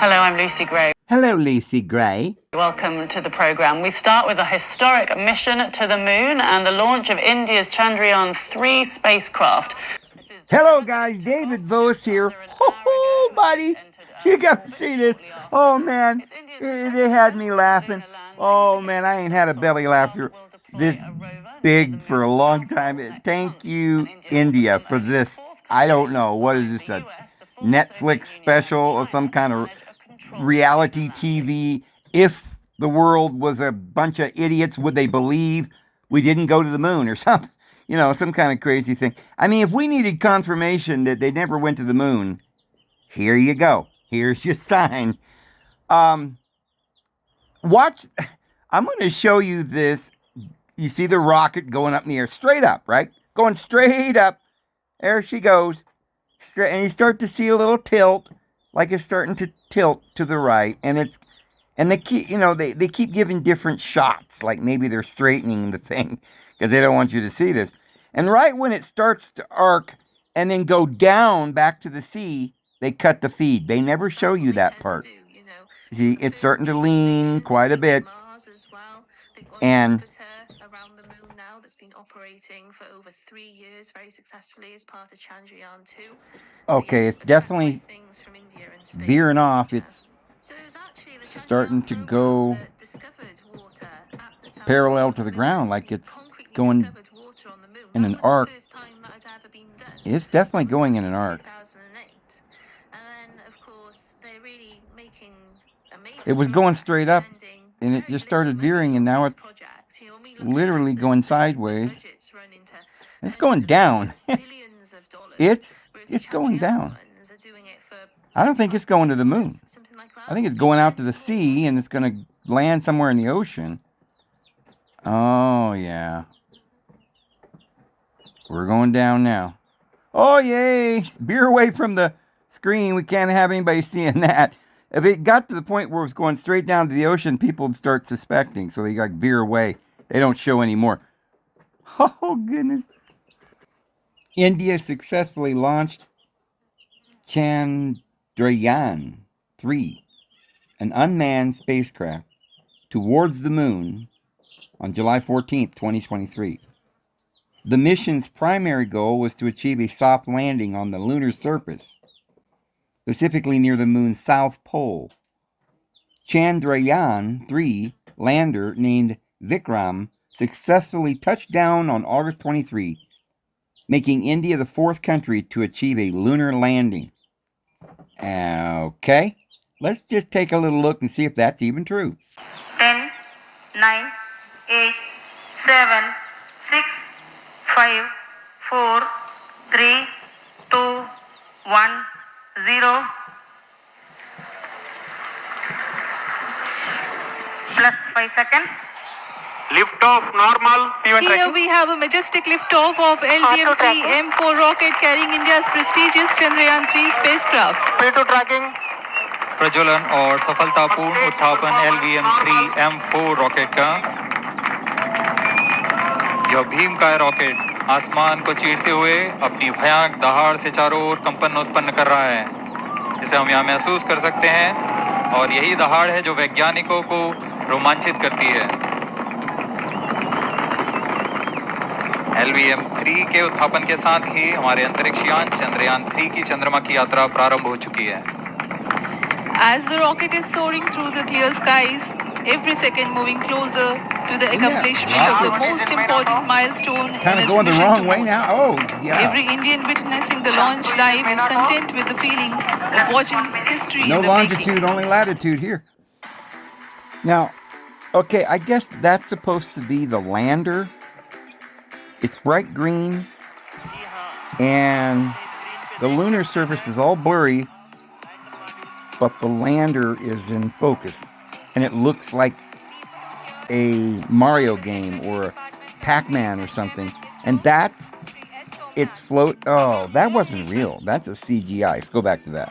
Hello, I'm Lucy Gray. Hello, Lucy Gray. Welcome to the programme. We start with a historic mission to the moon and the launch of India's Chandrayaan-3 spacecraft. Hello, guys. David Vose here. Oh, buddy. You got to see this. Oh, man. They had me laughing. Oh, man, I ain't had a belly laughter this big for a long time. Thank you, India, for this. I don't know. What is this, a Netflix special or some kind of reality TV? If the world was a bunch of idiots, would they believe we didn't go to the moon or something? You know, some kind of crazy thing. I mean, if we needed confirmation that they never went to the moon, here you go. Here's your sign. Watch. I'm going to show you this. You see the rocket going up in the air, straight up, right? Going straight up. There she goes. Straight, and you start to see a little tilt, like it's starting to tilt to the right. And they keep, they keep giving different shots, like maybe they're straightening the thing because they don't want you to see this. And right when it starts to arc and then go down back to the sea, they cut the feed. They never show you that part. See, it's starting to lean quite a bit. And around the moon now that's been operating for over 3 years very successfully as part of Chandrayaan-2. Okay, it's definitely veering off. It's starting to go parallel to the ground, like it's going in an arc. It's definitely going in an arc. It was going straight up, and it just started veering, and now it's literally going sideways. It's going down. It's going down. I don't think it's going to the moon. I think it's going out to the sea, and it's going to land somewhere in the ocean. Oh, yeah. We're going down now. Oh, yay! Veer away from the screen. We can't have anybody seeing that. If it got to the point where it was going straight down to the ocean, people would start suspecting. So they got veer away. They don't show anymore. Oh, goodness. India successfully launched Chandrayaan-3, an unmanned spacecraft, towards the moon on July 14th, 2023. The mission's primary goal was to achieve a soft landing on the lunar surface, specifically near the moon's south pole. Chandrayaan-3 lander named Vikram successfully touched down on August 23, making India the 4th country to achieve a lunar landing. Okay, let's just take a little look and see if that's even true. 10, 9, 8, 7, 6, 5, 4, 3, 2, 1, 0. Plus 5 seconds. Liftoff normal. Here we have a majestic liftoff of LVM-3 M4 rocket carrying India's prestigious Chandrayaan-3 spacecraft. P2 tracking. प्रज्वलन और सफलतापूर्ण उत्थापन LVM-3 M4 rocket का। यह भीमकाय rocket आसमान को चीरते हुए अपनी भयानक दहाड़ से चारों ओर कंपन उत्पन्न कर रहा है। इसे हम यहाँ महसूस कर सकते हैं और यही दहाड़ है जो वैज्ञानिकों को रोमांचित करती है। LVM-3 के उत्थापन के साथ ही हमारे अंतरिक्ष यान चंद्रयान-3 की चंद्रमा की यात्रा प्रारंभ हो चुकी है। As the rocket is soaring through the clear skies, every second moving closer to the accomplishment of the most important milestone in its going the mission wrong to way moon. now. Oh, yeah. Every Indian witnessing the launch live is content with the feeling of watching history No in the longitude, making. only latitude here. Now, okay, I guess that's supposed to be the lander. It's bright green, and the lunar surface is all blurry, but the lander is in focus, and it looks like a Mario game or a Pac-Man or something. And that's its float. Oh, that wasn't real. That's a CGI. Let's go back to that.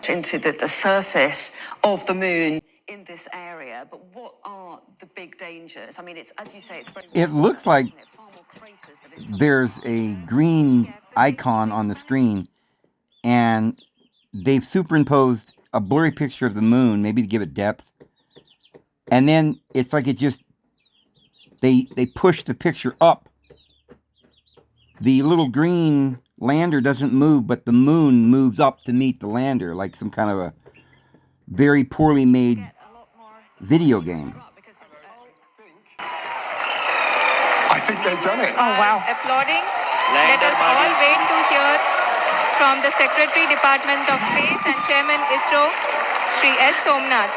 Into the surface of the moon in this area, but what are the big dangers? I mean, it's, as you say, it's very... It looks like there's a green icon on the screen, and they've superimposed a blurry picture of the moon, maybe to give it depth. And then it's like it just, they push the picture up. The little green lander doesn't move, but the moon moves up to meet the lander, like some kind of a very poorly made video game. I think they've done it. Oh, wow. Applauding. Let us all wait to hear from the Secretary, Department of Space and Chairman ISRO, Shri S. Somnath.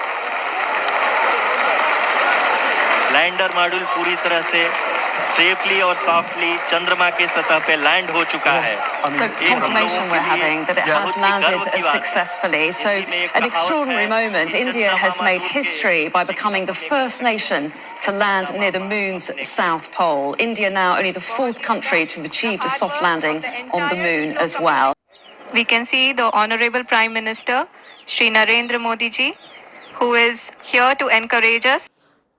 Lander module पूरी तरह से safely और softly चंद्रमा के सतह पे land हो चुका है. So confirmation we're having that it has landed successfully. So an extraordinary moment. India has made history by becoming the first nation to land near the moon's south pole. India now only the fourth country to have achieved a soft landing on the moon as well. We can see the Honorable Prime Minister, Shri Narendra Modi ji, who is here to encourage us.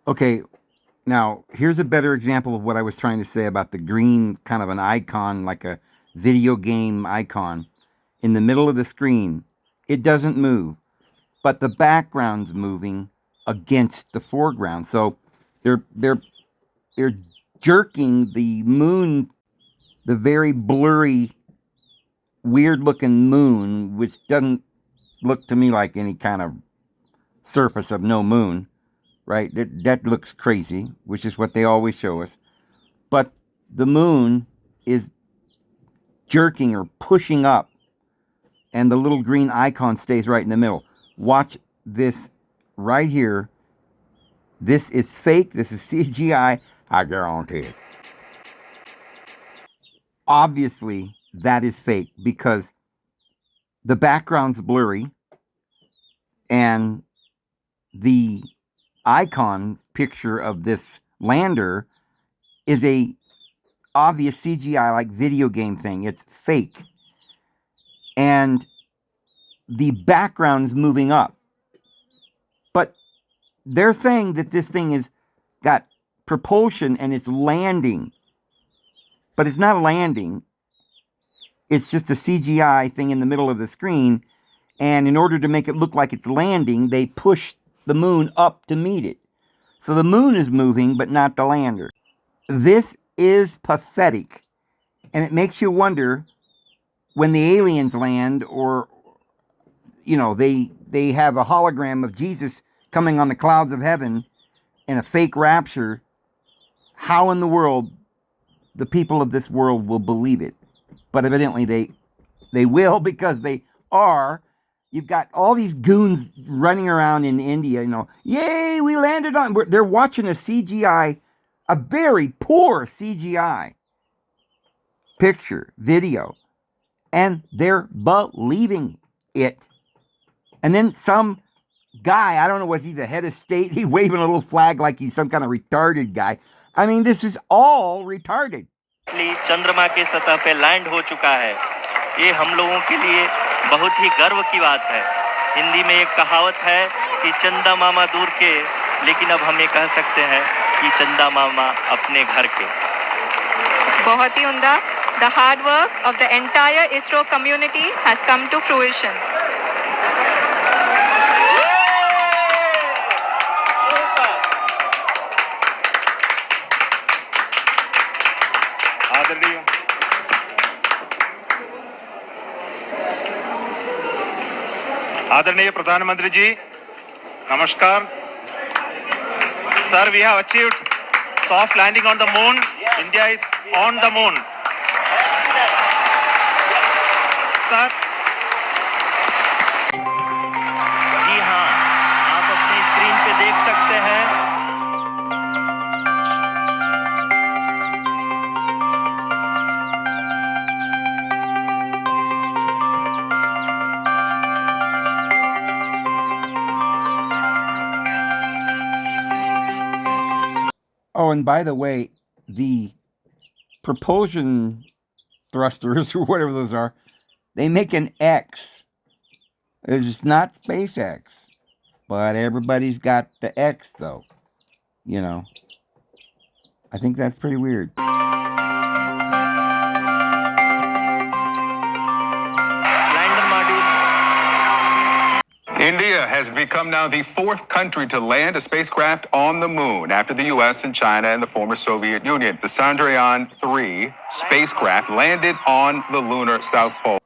Okay, now here's a better example of what I was trying to say about the green kind of an icon, like a video game icon in the middle of the screen. It doesn't move, but the background's moving against the foreground. So they're jerking the moon, the very blurry, weird-looking moon, which doesn't look to me like any kind of surface of no moon, right? That looks crazy, which is what they always show us. But the moon is jerking or pushing up, and the little green icon stays right in the middle. Watch this right here. This is fake. This is CGI. I guarantee it. Obviously, that is fake because the background's blurry and the icon picture of this lander is a obvious CGI like video game thing. It's fake. And the background's moving up. But they're saying that this thing has got propulsion and it's landing. But it's not landing. It's just a CGI thing in the middle of the screen. And in order to make it look like it's landing, they push the moon up to meet it. So the moon is moving, but not the lander. This is pathetic. And it makes you wonder when the aliens land, or, you know, they have a hologram of Jesus coming on the clouds of heaven in a fake rapture, how in the world the people of this world will believe it. But evidently they will, because they are. You've got all these goons running around in India, you know, yay, we landed on. They're watching a CGI, a very poor CGI picture, video, and they're believing it. And then some guy, I don't know, was he the head of state? He's waving a little flag like he's some kind of retarded guy. I mean, this is all retarded. चंद्रमा के सतह पे land हो चुका है. ये हम लोगों के लिए बहुत ही गर्व की बात है. हिंदी में एक कहावत है कि चंदा मामा दूर के, लेकिन अब हम ये कह सकते हैं कि चंदा मामा अपने घर के. बहुत ही उम्दा. The hard work of the entire ISRO community has come to fruition. आदरणीय प्रधानमंत्री जी, नमस्कार. Sir, we have achieved soft landing on the moon. India is on the moon. Sir. जी हाँ, आप अपनी स्क्रीन पे देख सकते हैं. Oh, and by the way, the propulsion thrusters, or whatever those are, they make an X. It's not SpaceX. But everybody's got the X, though. You know. I think that's pretty weird. Lander India has become now the fourth country to land a spacecraft on the moon after the U.S. and China and the former Soviet Union. The Chandrayaan-3 spacecraft landed on the lunar South Pole.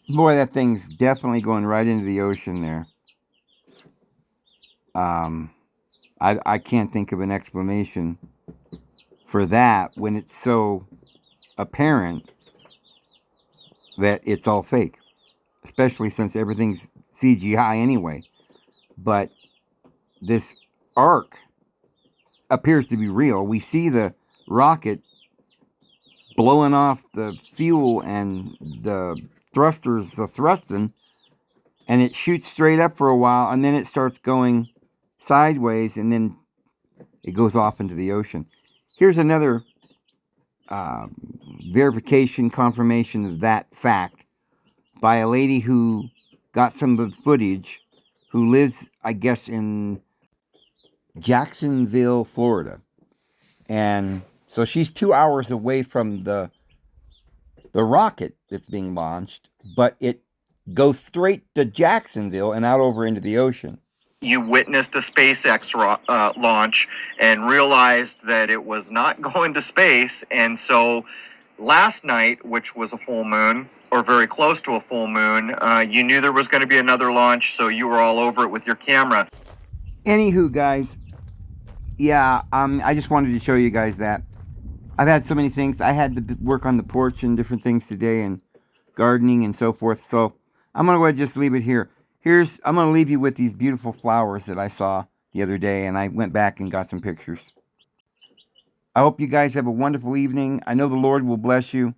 Boy, that thing's definitely going right into the ocean there. I can't think of an explanation for that when it's so apparent that it's all fake, especially since everything's CGI anyway. But this arc appears to be real. We see the rocket blowing off the fuel and the thrusters are thrusting, and it shoots straight up for a while, and then it starts going sideways, and then it goes off into the ocean. Here's another verification, confirmation of that fact by a lady who got some of the footage, who lives, I guess, in Jacksonville, Florida. And so she's 2 hours away from the rocket that's being launched, but it goes straight to Jacksonville and out over into the ocean. You witnessed a SpaceX launch and realized that it was not going to space. And so last night, which was a full moon, or very close to a full moon, you knew there was going to be another launch, so you were all over it with your camera. Anywho, guys, yeah, I just wanted to show you guys that. I've had so many things. I had to work on the porch and different things today, and gardening and so forth. So I'm going to go ahead and just leave it here. I'm going to leave you with these beautiful flowers that I saw the other day, and I went back and got some pictures. I hope you guys have a wonderful evening. I know the Lord will bless you.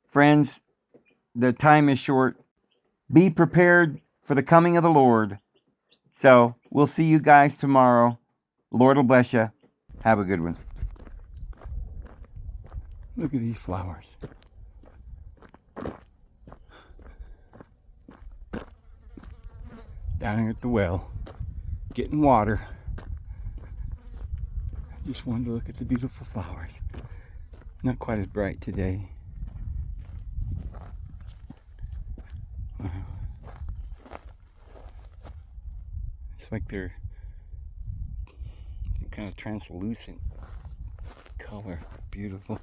Friends, the time is short. Be prepared for the coming of the Lord. So we'll see you guys tomorrow. The Lord will bless you. Have a good one. Look at these flowers. Down here at the well, getting water. I just wanted to look at the beautiful flowers. Not quite as bright today. It's like they're some kind of translucent color. Beautiful.